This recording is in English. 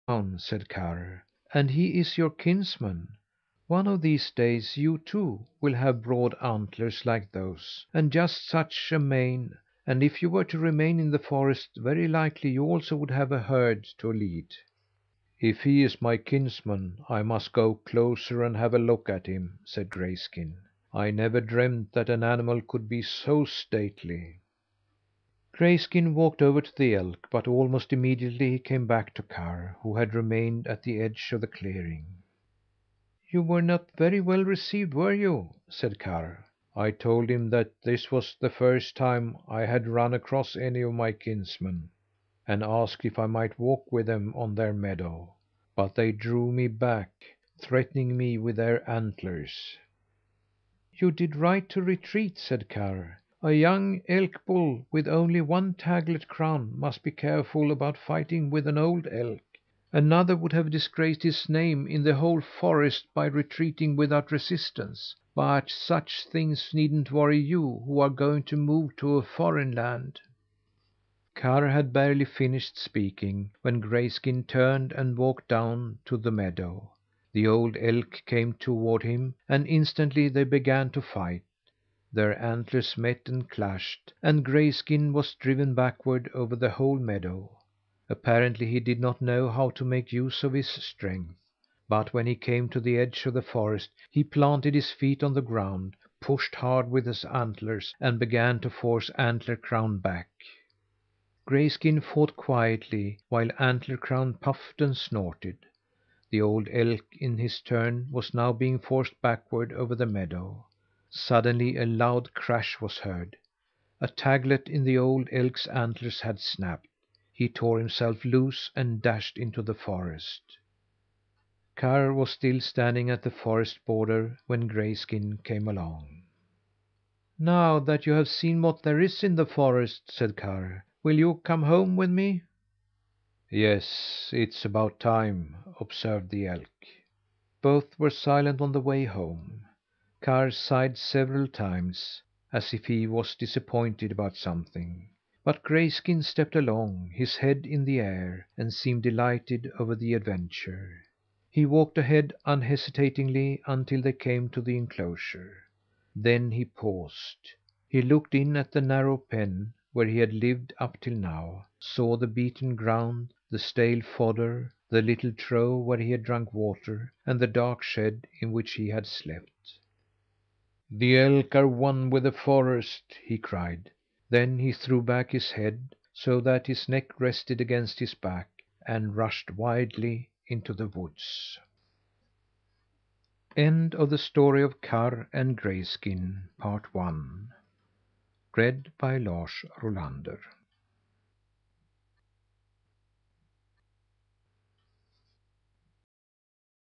down," said Karr, "and he is your kinsman. One of these days you, too, will have broad antlers like those, and just such a mane; and if you were to remain in the forest, very likely you also would have a herd to lead." "If he is my kinsman, I must go closer and have a look at him," said Grayskin. "I never dreamed that an animal could be so stately." Grayskin walked over to the elk, but almost immediately he came back to Karr, who had remained at the edge of the clearing. "You were not very well received, were you?" said Karr. "I told him that this was the first time I had run across any of my kinsmen, and asked if I might walk with them on their meadow. But they drove me back, threatening me with their antlers." "You did right to retreat," said Karr. "A young elk bull with only one taglet crown must be careful about fighting with an old elk. Another would have disgraced his name in the whole forest by retreating without resistance. But such things needn't worry you, who are going to move to a foreign land." Karr had barely finished speaking when Grayskin turned and walked down to the meadow. The old elk came toward him, and instantly they began to fight. Their antlers met and clashed, and Grayskin was driven backward over the whole meadow. Apparently he did not know how to make use of his strength, but when he came to the edge of the forest, he planted his feet on the ground, pushed hard with his antlers, and began to force Antler Crown back. Grayskin fought quietly, while Antler Crown puffed and snorted. The old elk, in his turn, was now being forced backward over the meadow. Suddenly a loud crash was heard. A taglet in the old elk's antlers had snapped. He tore himself loose and dashed into the forest. Karr was still standing at the forest border when Grayskin came along. "Now that you have seen what there is in the forest," said Karr, "will you come home with me?" "Yes, it's about time," observed the elk. Both were silent on the way home. Karr sighed several times, as if he was disappointed about something. But Grayskin stepped along, his head in the air, and seemed delighted over the adventure. He walked ahead unhesitatingly until they came to the enclosure. Then he paused. He looked in at the narrow pen where he had lived up till now, saw the beaten ground, the stale fodder, the little trough where he had drunk water, and the dark shed in which he had slept. "The elk are one with the forest!" he cried. Then he threw back his head, so that his neck rested against his back, and rushed wildly into the woods. End of the story of Karr and Grayskin, Part 1. Read by Lars Rolander.